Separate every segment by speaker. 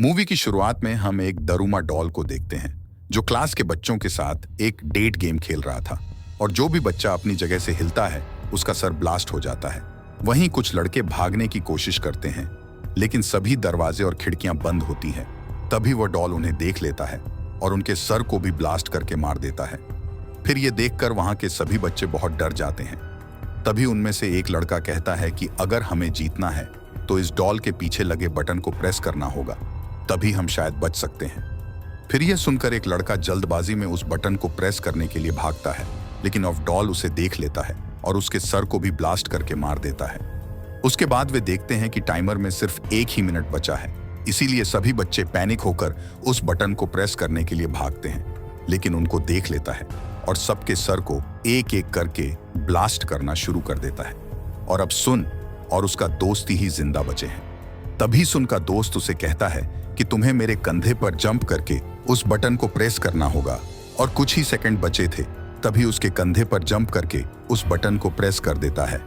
Speaker 1: Movie की शुरुआत में हम एक दरुमा डॉल को देखते हैं जो क्लास के बच्चों के साथ एक डेट गेम खेल रहा था और जो भी बच्चा अपनी जगह से हिलता है उसका सर ब्लास्ट हो जाता है। वहीं कुछ लड़के भागने की कोशिश करते हैं लेकिन सभी दरवाजे और खिड़कियां बंद होती हैं। तभी वह डॉल उन्हें देख लेता है और उनके सर को भी ब्लास्ट करके मार देता है। फिर ये देखकर वहां के सभी बच्चे बहुत डर जाते हैं। तभी उनमें से एक लड़का कहता है कि अगर हमें जीतना है तो इस डॉल के पीछे लगे बटन को प्रेस करना होगा, तभी हम शायद बच सकते हैं। फिर यह सुनकर एक लड़का जल्दबाजी में उस बटन को प्रेस करने के लिए भागता है, लेकिन अब डॉल उसे देख लेता है और उसके सर को भी ब्लास्ट करके मार देता है। उसके बाद वे देखते हैं कि टाइमर में सिर्फ 1 ही मिनट बचा है, इसीलिए सभी बच्चे पैनिक होकर उस बटन को प्रेस करने के लिए भागते हैं, लेकिन उनको देख लेता है और सबके सर को एक एक करके ब्लास्ट करना शुरू कर देता है। और अब सुन और उसका दोस्त ही जिंदा बचे हैं। तभी सुन का दोस्त उसे कहता है कि तुम्हें मेरे कंधे पर जंप करके उस बटन को प्रेस करना होगा, और कुछ ही सेकंड बचे थे। तभी उसके कंधे पर जंप करके उस बटन को प्रेस कर देता है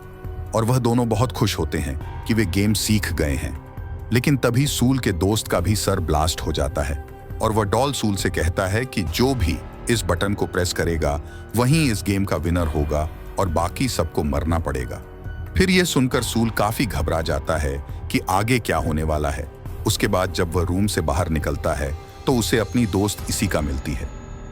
Speaker 1: और वह दोनों बहुत खुश होते हैं कि वे गेम सीख गए हैं। लेकिन तभी सूल के दोस्त का भी सर ब्लास्ट हो जाता है और वह डॉल सूल से कहता है कि जो भी इस बटन को प्रेस करेगा वही इस गेम का विनर होगा और बाकी सबको मरना पड़ेगा। फिर यह सुनकर सूल काफी घबरा जाता है कि आगे क्या होने वाला है। उसके बाद जब वह रूम से बाहर निकलता है तो उसे अपनी दोस्त इशिका मिलती है।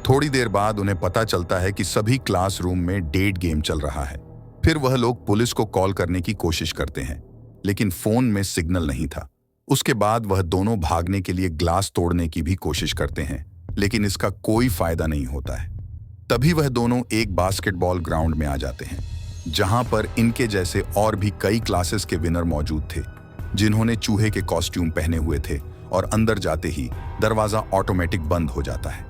Speaker 1: थोड़ी देर बाद उन्हें पता चलता है कि सभी क्लासरूम में डेट गेम चल रहा है। फिर वह लोग पुलिस को कॉल करने की कोशिश करते हैं, लेकिन फोन में सिग्नल नहीं था। उसके बाद वह दोनों भागने के लिए ग्लास तोड़ने की भी कोशिश करते हैं, लेकिन इसका कोई फायदा नहीं होता है। तभी वह दोनों एक बास्केटबॉल ग्राउंड में आ जाते हैं, जहां पर इनके जैसे और भी कई क्लासेस के विनर मौजूद थे, जिन्होंने चूहे के कॉस्ट्यूम पहने हुए थे, और अंदर जाते ही दरवाजा ऑटोमेटिक बंद हो जाता है।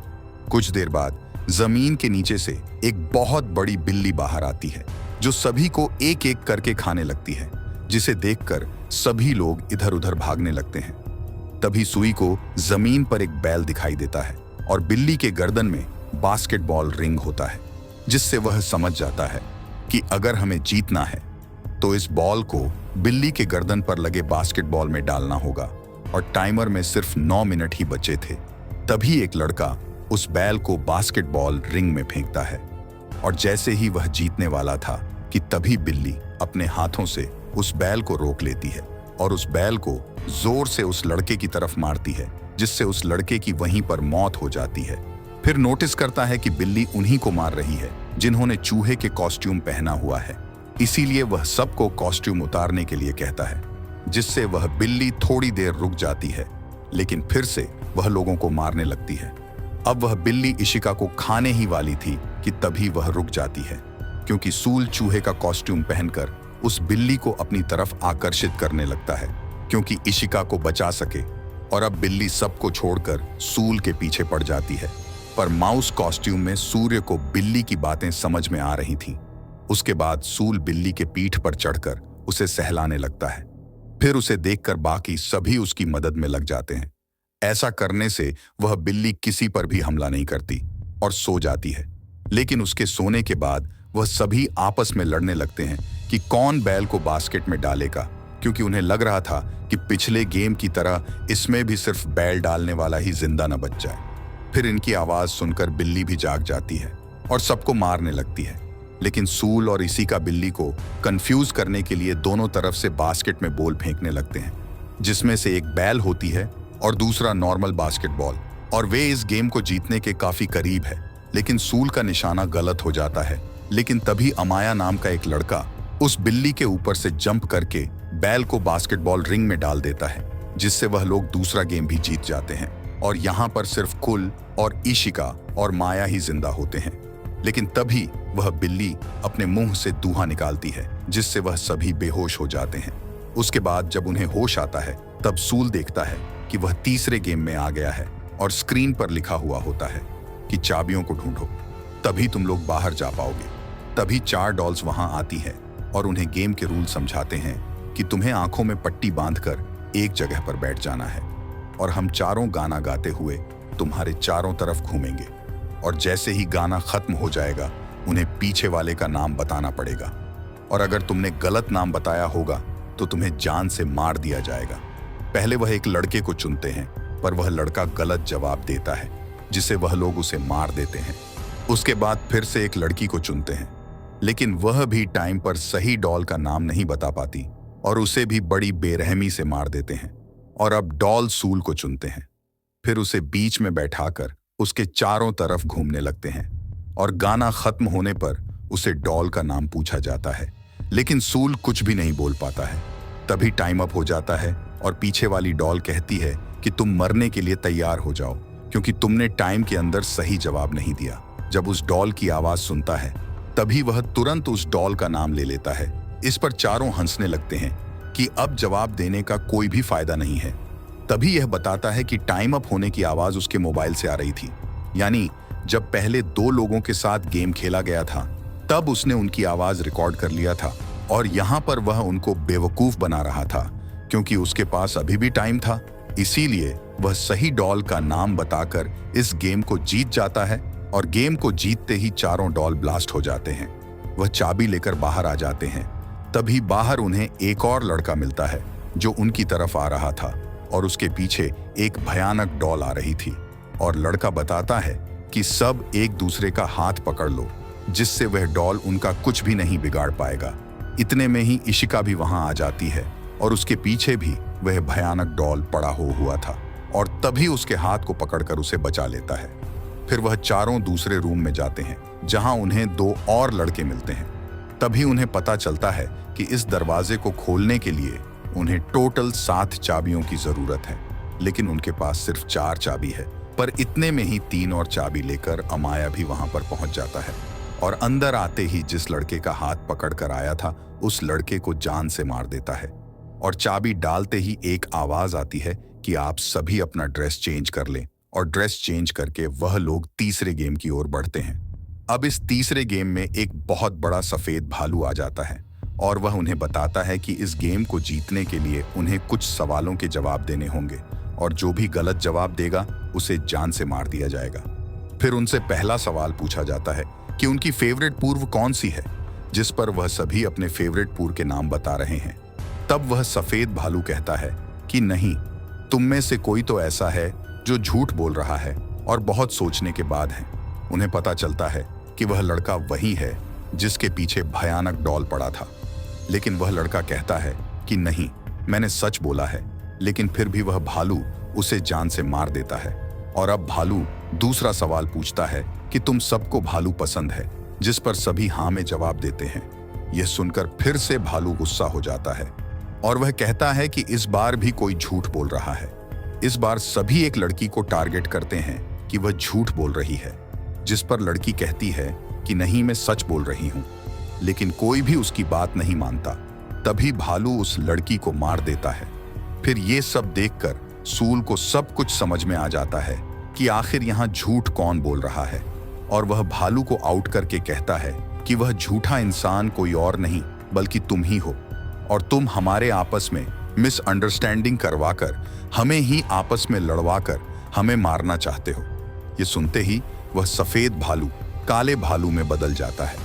Speaker 1: कुछ देर बाद जमीन के नीचे से एक बहुत बड़ी बिल्ली बाहर आती है जो सभी को एक एक करके खाने लगती है, जिसे देखकर सभी लोग इधर उधर भागने लगते हैं। तभी सुई को जमीन पर एक बैल दिखाई देता है और बिल्ली के गर्दन में बास्केटबॉल रिंग होता है, जिससे वह समझ जाता है कि अगर हमें जीतना है तो इस बॉल को बिल्ली के गर्दन पर लगे बास्केटबॉल में डालना होगा, और टाइमर में सिर्फ 9 मिनट ही बचे थे। तभी एक लड़का उस बैल को बास्केटबॉल रिंग में फेंकता है, और जैसे ही वह जीतने वाला था कि तभी बिल्ली अपने हाथों से उस बैल को रोक लेती है और उस बैल को जोर से उस लड़के की तरफ मारती है, जिससे उस लड़के की वहीं पर मौत हो जाती है। फिर नोटिस करता है कि बिल्ली उन्हीं को मार रही है जिन्होंने चूहे के कॉस्ट्यूम पहना हुआ है, इसीलिए वह सबको कॉस्ट्यूम उतारने के लिए कहता है, जिससे वह बिल्ली थोड़ी देर रुक जाती है, लेकिन फिर से वह लोगों को मारने लगती है। अब वह बिल्ली इशिका को खाने ही वाली थी कि तभी वह रुक जाती है, क्योंकि सूल चूहे का कॉस्ट्यूम पहनकर उस बिल्ली को अपनी तरफ आकर्षित करने लगता है, क्योंकि इशिका को बचा सके। और अब बिल्ली सबको छोड़कर सूल के पीछे पड़ जाती है। पर माउस कॉस्ट्यूम में सूर्य को बिल्ली की बातें समझ में आ रही थीं। उसके बाद सूल बिल्ली के पीठ पर चढ़कर उसे सहलाने लगता है। फिर उसे देखकर बाकी सभी उसकी मदद में लग जाते हैं। ऐसा करने से वह बिल्ली किसी पर भी हमला नहीं करती और सो जाती है। लेकिन उसके सोने के बाद वह सभी आपस में लड़ने लगते हैं कि कौन बैल को बास्केट में डालेगा, क्योंकि उन्हें लग रहा था कि पिछले गेम की तरह इसमें भी सिर्फ बैल डालने वाला ही जिंदा न बच जाए। फिर इनकी आवाज सुनकर बिल्ली भी जाग जाती है और सबको मारने लगती है, लेकिन सूल और इशिका बिल्ली को कंफ्यूज करने के लिए दोनों तरफ से बास्केट में बॉल फेंकने लगते हैं, जिसमें से एक बैल होती है और दूसरा नॉर्मल बास्केटबॉल, और वे इस गेम को जीतने के काफी करीब है। लेकिन सूल का निशाना गलत हो जाता है। लेकिन तभी अमाया नाम का एक लड़का उस बिल्ली के ऊपर से जंप करके बैल को बास्केटबॉल रिंग में डाल देता है, जिससे वह लोग दूसरा गेम भी जीत जाते हैं। और यहाँ पर सिर्फ कुल और इशिका और माया ही जिंदा होते हैं। लेकिन तभी वह बिल्ली अपने मुंह से धुआं निकालती है, जिससे वह सभी बेहोश हो जाते हैं। उसके बाद जब उन्हें होश आता है तब सूल देखता है कि वह तीसरे गेम में आ गया है और स्क्रीन पर लिखा हुआ होता है कि चाबियों को ढूंढो, तभी तुम लोग बाहर जा पाओगे। तभी 4 डॉल्स वहां आती है और उन्हें गेम के रूल समझाते हैं कि तुम्हें आंखों में पट्टी बांधकर एक जगह पर बैठ जाना है और हम चारों गाना गाते हुए तुम्हारे चारों तरफ घूमेंगे, और जैसे ही गाना खत्म हो जाएगा उन्हें पीछे वाले का नाम बताना पड़ेगा, और अगर तुमने गलत नाम बताया होगा तो तुम्हें जान से मार दिया जाएगा। पहले वह एक लड़के को चुनते हैं पर वह लड़का गलत जवाब देता है, जिसे वह लोग उसे मार देते हैं। उसके बाद फिर से एक लड़की को चुनते हैं, लेकिन वह भी टाइम पर सही डॉल का नाम नहीं बता पाती और उसे भी बड़ी बेरहमी से मार देते हैं। और अब डॉल सूल को चुनते हैं। फिर उसे बीच में बैठाकर उसके चारों तरफ घूमने लगते हैं और गाना खत्म होने पर उसे डॉल का नाम पूछा जाता है, लेकिन सूल कुछ भी नहीं बोल पाता है। तभी टाइम अप हो जाता है और पीछे वाली डॉल कहती है कि तुम मरने के लिए तैयार हो जाओ, क्योंकि तुमने टाइम के अंदर सही जवाब नहीं दिया। जब उस डॉल की आवाज सुनता है तभी वह तुरंत उस डॉल का नाम ले लेता है। इस पर चारों हंसने लगते हैं कि अब जवाब देने का कोई भी फायदा नहीं है। तभी यह बताता है कि टाइम अप होने की आवाज उसके मोबाइल से आ रही थी, यानी जब पहले 2 लोगों के साथ गेम खेला गया था तब उसने उनकी आवाज रिकॉर्ड कर लिया था और यहाँ पर वह उनको बेवकूफ बना रहा था, क्योंकि उसके पास अभी भी टाइम था। इसीलिए वह सही डॉल का नाम बताकर इस गेम को जीत जाता है और गेम को जीतते ही चारों डॉल ब्लास्ट हो जाते हैं। वह चाबी लेकर बाहर आ जाते हैं। तभी बाहर उन्हें एक और लड़का मिलता है जो उनकी तरफ आ रहा था और उसके पीछे एक भयानक डॉल आ रही थी। और लड़का बताता है कि सब एक दूसरे का हाथ पकड़ लो, जिससे वह डॉल उनका कुछ भी नहीं बिगाड़ पाएगा। इतने में ही इशिका भी वहां आ जाती है और उसके पीछे भी वह भयानक डॉल पड़ा हुआ था और तभी उसके हाथ को पकड़कर उसे बचा लेता है। फिर वह चारों दूसरे रूम में जाते हैं जहां उन्हें 2 और लड़के मिलते हैं। तभी उन्हें पता चलता है कि इस दरवाजे को खोलने के लिए उन्हें टोटल 7 चाबियों की जरूरत है, लेकिन उनके पास सिर्फ 4 चाबी है। पर इतने में ही 3 और चाबी लेकर अमाया भी वहां पर पहुंच जाता है और अंदर आते ही जिस लड़के का हाथ पकड़ कर आया था उस लड़के को जान से मार देता है। और चाबी डालते ही एक आवाज आती है कि आप सभी अपना ड्रेस चेंज कर लें, और ड्रेस चेंज करके वह लोग तीसरे गेम की ओर बढ़ते हैं। अब इस तीसरे गेम में एक बहुत बड़ा सफेद भालू आ जाता है और वह उन्हें बताता है कि इस गेम को जीतने के लिए उन्हें कुछ सवालों के जवाब देने होंगे और जो भी गलत जवाब देगा उसे जान से मार दिया जाएगा। फिर उनसे पहला सवाल पूछा जाता है कि उनकी फेवरेट पूर्व कौन सी है, जिस पर वह सभी अपने फेवरेट पूर्व के नाम बता रहे हैं। तब वह सफेद भालू कहता है कि नहीं, तुम में से कोई तो ऐसा है जो झूठ बोल रहा है और बहुत सोचने के बाद है। उन्हें पता चलता है कि वह लड़का वही है जिसके पीछे भयानक डॉल पड़ा था, लेकिन वह लड़का कहता है कि नहीं, मैंने सच बोला है। लेकिन फिर भी वह भालू उसे जान से मार देता है। और अब भालू दूसरा सवाल पूछता है कि तुम सबको भालू पसंद है, जिस पर सभी हाँ में जवाब देते हैं। यह सुनकर फिर से भालू गुस्सा हो जाता है और वह कहता है कि इस बार भी कोई झूठ बोल रहा है। इस बार सभी एक लड़की को टारगेट करते हैं कि वह झूठ बोल रही है, जिस पर लड़की कहती है कि नहीं, मैं सच बोल रही हूं। लेकिन कोई भी उसकी बात नहीं मानता। तभी भालू उस लड़की को मार देता है। फिर ये सब देखकर सूल को सब कुछ समझ में आ जाता है कि आखिर यहाँ झूठ कौन बोल रहा है, और वह भालू को आउट करके कहता है कि वह झूठा इंसान कोई और नहीं बल्कि तुम ही हो, और तुम हमारे आपस में मिसअंडरस्टैंडिंग करवाकर हमें ही आपस में लड़वाकर हमें मारना चाहते हो। ये सुनते ही वह सफेद भालू काले भालू में बदल जाता है,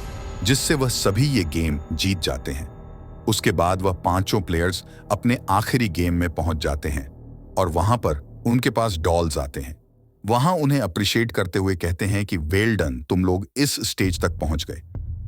Speaker 1: जिससे वह सभी ये गेम जीत जाते हैं। उसके बाद वह 5 प्लेयर्स अपने आखिरी गेम में पहुंच जाते हैं और वहां पर उनके पास डॉल्स आते हैं। वहां उन्हें अप्रिशिएट करते हुए कहते हैं कि वेल डन, तुम लोग इस स्टेज तक पहुंच गए।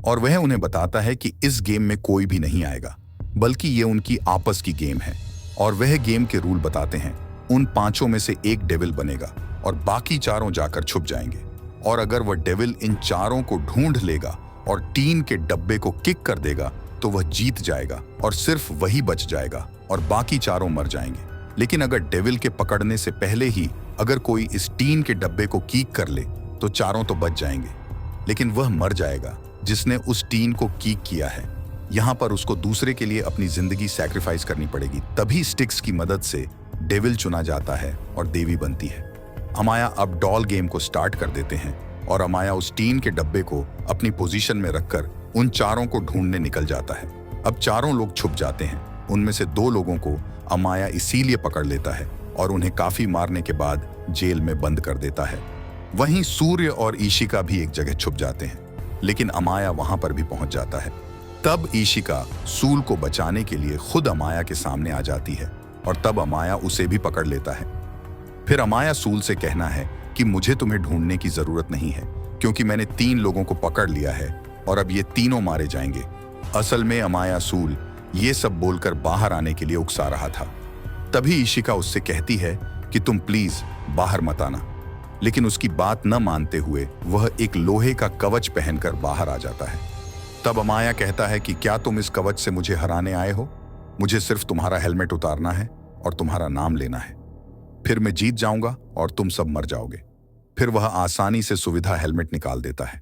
Speaker 1: और वह उन्हें बताता है कि इस गेम में कोई भी नहीं आएगा, बल्कि ये उनकी आपस की गेम है। और वह गेम के रूल बताते हैं। उन 5 में से एक डेविल बनेगा और बाकी 4 जाकर छुप जाएंगे, और अगर वह डेविल इन 4 को ढूंढ लेगा और टीन के डब्बे को किक कर देगा तो वह जीत जाएगा और सिर्फ वही बच जाएगा और बाकी 4 मर जाएंगे। लेकिन अगर डेविल के पकड़ने से पहले ही अगर कोई इस टीन के डब्बे को कीक कर ले तो 4 तो बच जाएंगे, लेकिन वह मर जाएगा जिसने उस टीन को कीक किया है। यहाँ पर उसको दूसरे के लिए अपनी जिंदगी सैक्रिफाइस करनी पड़ेगी। तभी स्टिक्स की मदद से डेविल चुना जाता है और देवी बनती है। अमाया अब डॉल गेम को स्टार्ट कर देते हैं और अमाया उस टीन के डब्बे को अपनी पोजीशन में रखकर उन 4 को ढूंढने निकल जाता है। अब 4 लोग छुप जाते हैं। उनमें से 2 लोगों को अमाया इसीलिए पकड़ लेता है और उन्हें काफी मारने के बाद जेल में बंद कर देता है। वहीं सूर्य और ईशिका भी एक जगह छुप जाते हैं, लेकिन अमाया वहां पर भी पहुंच जाता है। तब ईशिका सूल को बचाने के लिए खुद अमाया के सामने आ जाती है और तब अमाया उसे भी पकड़ लेता है। फिर अमाया सूल से कहना है कि मुझे तुम्हें ढूंढने की जरूरत नहीं है क्योंकि मैंने 3 लोगों को पकड़ लिया है और अब ये तीनों मारे जाएंगे। असल में अमाया सूल ये सब बोलकर बाहर आने के लिए उकसा रहा था। तभी इशिका उससे कहती है कि तुम प्लीज बाहर मत आना, लेकिन उसकी बात न मानते हुए वह एक लोहे का कवच पहनकर बाहर आ जाता है। तब अमाया कहता है कि क्या तुम इस कवच से मुझे हराने आए हो? मुझे सिर्फ तुम्हारा हेलमेट उतारना है और तुम्हारा नाम लेना है, फिर मैं जीत जाऊंगा और तुम सब मर जाओगे। फिर वह आसानी से सुविधा हेलमेट निकाल देता है।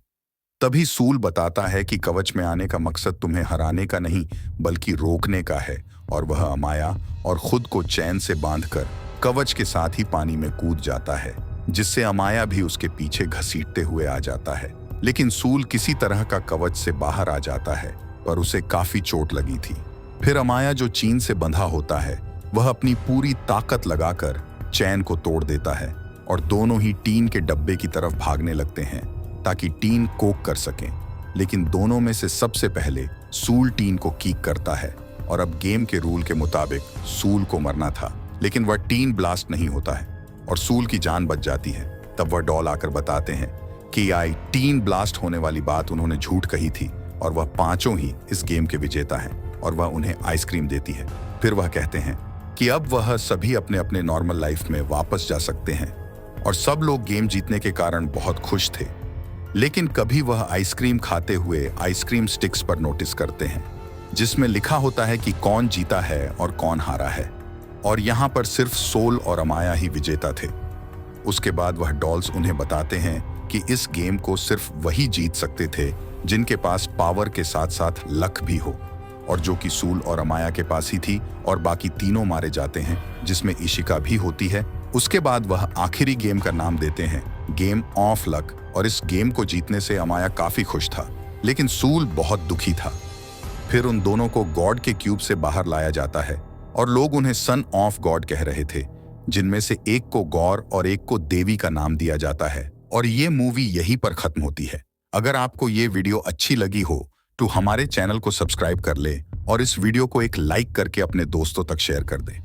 Speaker 1: तभी सूल बताता है कि कवच में आने का मकसद तुम्हें हराने का नहीं बल्कि रोकने का है, और वह अमाया और खुद को चैन से बांधकर कवच के साथ ही पानी में कूद जाता है, जिससे अमाया भी उसके पीछे घसीटते हुए आ जाता है। लेकिन सूल किसी तरह का कवच से बाहर आ जाता है, पर उसे काफी चोट लगी थी। फिर अमाया जो चीन से बंधा होता है वह अपनी पूरी ताकत लगाकर चैन को तोड़ देता है और दोनों ही टीन के डब्बे की तरफ भागने लगते हैं ताकि टीन कोक कर सकें। लेकिन दोनों में से सबसे पहले सूल टीन को कीक करता है और अब गेम के रूल के मुताबिक सूल को मरना था, लेकिन वह टीन ब्लास्ट नहीं होता है और सूल की जान बच जाती है। तब वह डॉल आकर बताते हैं कि आई टीन ब्लास्ट होने वाली बात उन्होंने झूठ कही थी और वह पांचों ही इस गेम के विजेता हैं और वह उन्हें आइसक्रीम देती है। फिर वह कहते हैं कि अब वह सभी अपने अपने नॉर्मल लाइफ में वापस जा सकते हैं और सब लोग गेम जीतने के कारण बहुत खुश थे। लेकिन कभी वह आइसक्रीम खाते हुए आइसक्रीम स्टिक्स पर नोटिस करते हैं जिसमें लिखा होता है कि कौन जीता है और कौन हारा है, और यहाँ पर सिर्फ सोल और अमाया ही विजेता थे। उसके बाद वह डॉल्स उन्हें बताते हैं कि इस गेम को सिर्फ वही जीत सकते थे जिनके पास पावर के साथ साथ लक भी हो, और जो कि सूल और अमाया के पास ही थी, और बाकी तीनों मारे जाते हैं जिसमें इशिका भी होती है। उसके बाद वह आखिरी गेम का नाम देते हैं गेम ऑफ लक, और इस गेम को जीतने से अमाया काफी खुश था, लेकिन सूल बहुत दुखी था। फिर उन दोनों को गॉड के क्यूब से बाहर लाया जाता है और लोग उन्हें सन ऑफ गॉड कह रहे थे, जिनमें से एक को गौर और एक को देवी का नाम दिया जाता है। और ये मूवी यहीं पर खत्म होती है। अगर आपको ये वीडियो अच्छी लगी हो तो हमारे चैनल को सब्सक्राइब कर ले और इस वीडियो को एक लाइक करके अपने दोस्तों तक शेयर कर दें।